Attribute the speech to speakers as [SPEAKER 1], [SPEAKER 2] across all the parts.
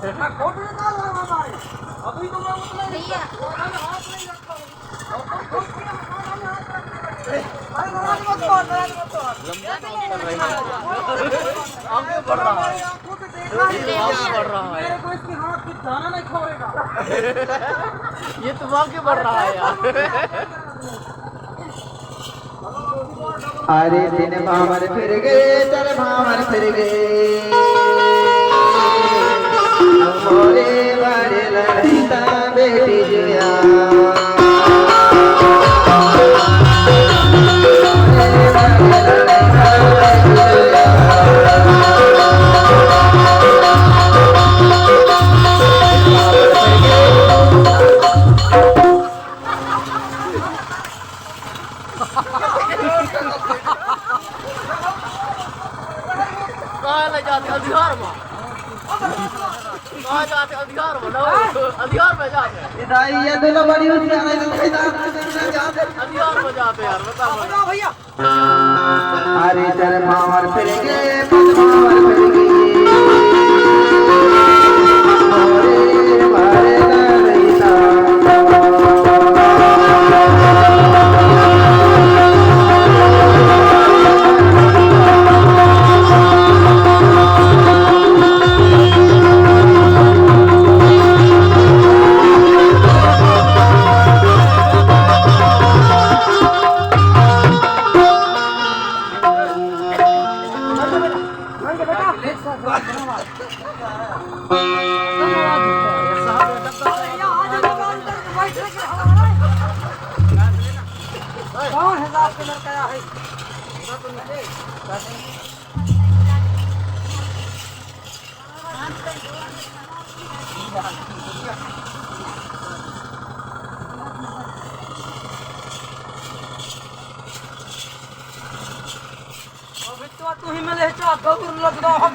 [SPEAKER 1] photo निकाल रहा हमारे अभी तो मैं उतना नहीं हाथ नहीं रखा अरे नाराज मत हो आगे बढ़ रहा है आंखों से देखा ही बढ़ रहा है मेरे को इसकी हाथ की दाना नहीं खोएगा
[SPEAKER 2] ये तुम आगे बढ़ रहा है यार
[SPEAKER 3] अरे दिन भावर फिर गए चल भावर फिर गए मोरे बड़े लड़ता बेटी जिया
[SPEAKER 2] अधिकार में जाते
[SPEAKER 3] ये दोनों बड़ी होशियार है
[SPEAKER 2] अधिकार में जाते यार बता
[SPEAKER 1] भैया
[SPEAKER 3] अरे चल भावर फिर गए भावर फिर गए मोरे बड़े लड़ता
[SPEAKER 1] कौन है साहब के लड़का है तू ही में ले चल गौर लग रहा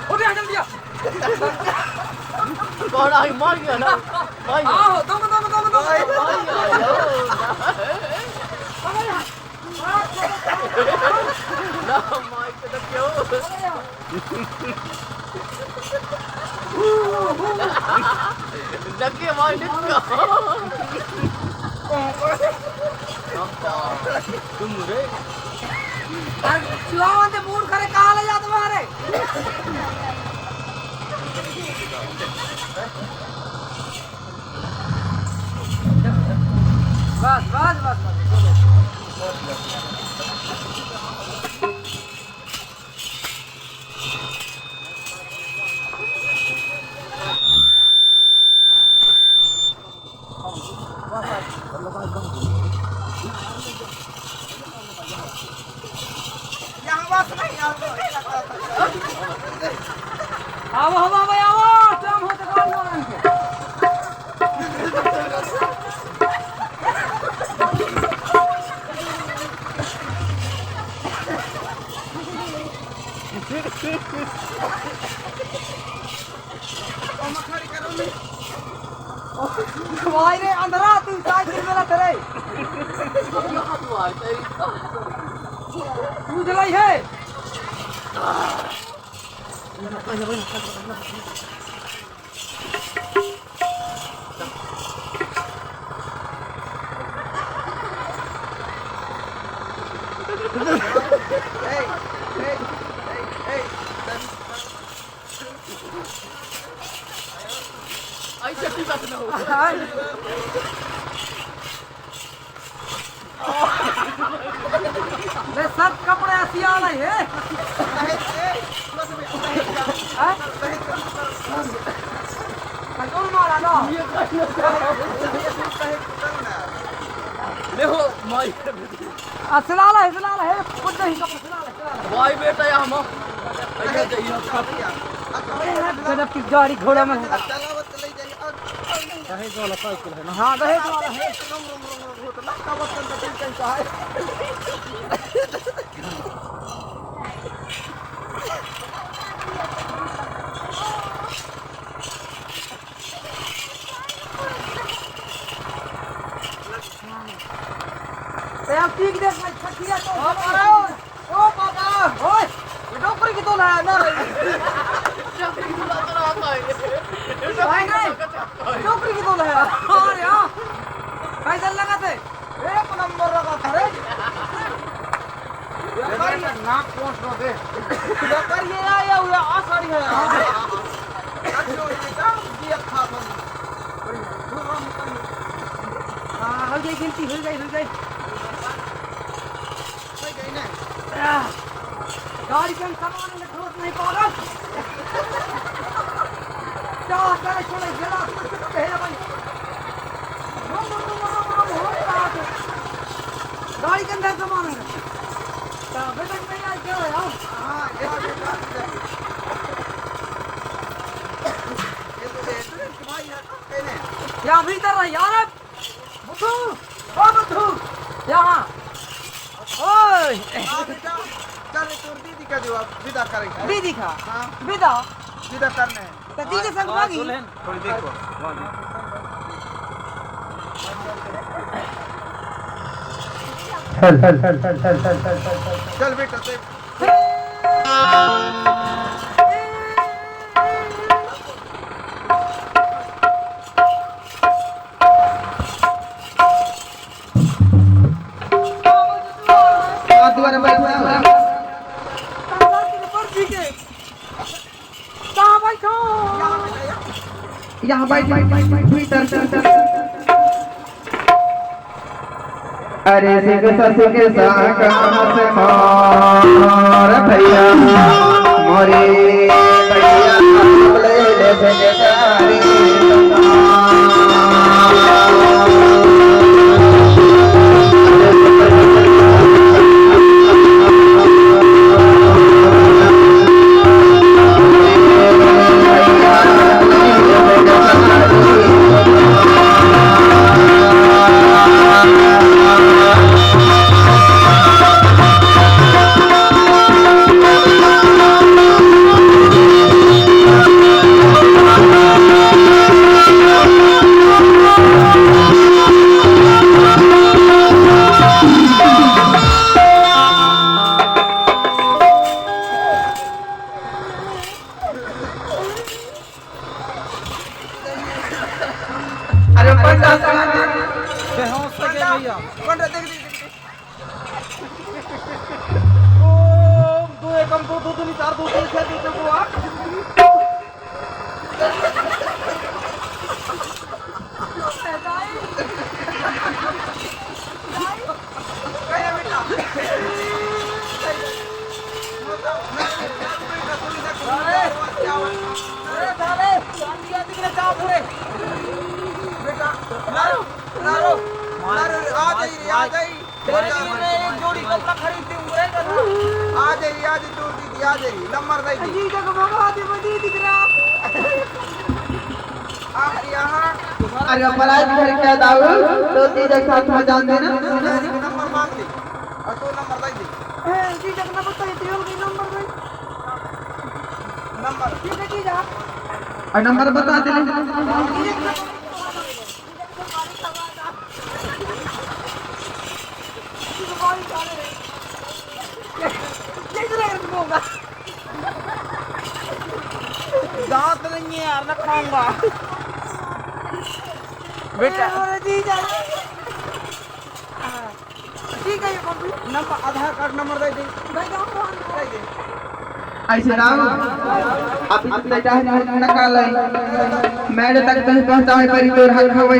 [SPEAKER 1] हो गया जल्दी आ
[SPEAKER 2] कौन आई मार गया ना भाई
[SPEAKER 1] आओ दम
[SPEAKER 2] ना माइक तो क्यों डगे मार निका तुम रे
[SPEAKER 1] चुआवा ते मूड करे कहां ले जा तुम्हारे बस यहाँ बस नहीं आओ भाई आओ तुम हो तो कौन मारन के भाई रे अंदर तू साइकिल में रख रे तू जलाई है
[SPEAKER 2] आई चट्टी बात ना हो
[SPEAKER 1] ले सब कपड़े सिया नहीं है कौन मारा ना
[SPEAKER 2] देखो माई
[SPEAKER 1] असलाला है कुछ नहीं कपड़े
[SPEAKER 2] भाई बेटा यहाँ हम ऐसे जाइए
[SPEAKER 1] गजब की गाड़ी घोड़ा में दहेज वाला साइकिल है ना हाँ दहेज वाला है ठीक देख मैं छठिया तो ओ पापा ओए ये डॉक्टर की तो लाया ना
[SPEAKER 2] चक्री की बात कर रहा है
[SPEAKER 1] तौल है और यार कैसे लगा थे एक नंबर लगा था रे
[SPEAKER 2] नाक पोंछ लो दे
[SPEAKER 1] कर ये आया हुआ आसानी है अच्छा बेटा ये खा बन हां हो गई गिनती हो गई ना गाड़ी के सामान में ठोस नहीं पागल क्या करे चले जरा पहले भाई गाड़ी के अंदर सामान है बेटा नहीं आ क्या है हां ये तो भाई यहाँ भीतर है यार बुद्धू ओ बुद्धू यहाँ ओए
[SPEAKER 2] चल तोर दीदी का जवाब विदा करेंगे
[SPEAKER 1] दीदी का
[SPEAKER 2] हाँ
[SPEAKER 1] विदा
[SPEAKER 2] विदा करने हैं
[SPEAKER 1] तो दीदी संग मांगी
[SPEAKER 2] थोड़ी देखो चल बेटा ते
[SPEAKER 3] द्वारा बैठा यहाँ बैठ भीतर अरे सिंह ससिंह साकास मोर भैया मोरे भैया ले ले बेचारी अरे पंडा
[SPEAKER 1] बेहोश हो गया भैया
[SPEAKER 2] पंडा देख
[SPEAKER 1] दो एकम दो दूनी चार दो तीन छह दो को आ जोड़ी कपड़ा खरीदती हूँ
[SPEAKER 2] आ जाइए दूर दीदी आ जाइए नंबर दे
[SPEAKER 1] जी तक बाबा दी बड़ी दिख रहा
[SPEAKER 2] यहाँ
[SPEAKER 3] अरे पढ़ाई लिखाई क्या दाऊ तो तीन साथ में जान देना
[SPEAKER 2] नंबर मांग दे और तो नंबर दे दे
[SPEAKER 1] जी तक ना बताइए तो ये नंबर भाई
[SPEAKER 2] नंबर
[SPEAKER 1] ठीक है जी जा
[SPEAKER 3] और नंबर बता दे
[SPEAKER 1] दांत नहीं है यार ना खाऊंगा बेटा ठीक है ये
[SPEAKER 2] नंबर आधार कार्ड नंबर दे दे
[SPEAKER 3] ऐसे राम आप इतना चाहे न काल मैं तक कहीं पहुंचाए परी तोर हक हवई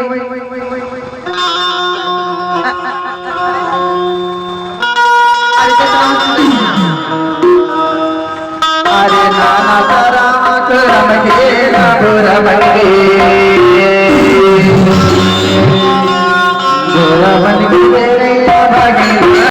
[SPEAKER 3] अरे नाना तारा करम खेला गुरम के गुरम के भगे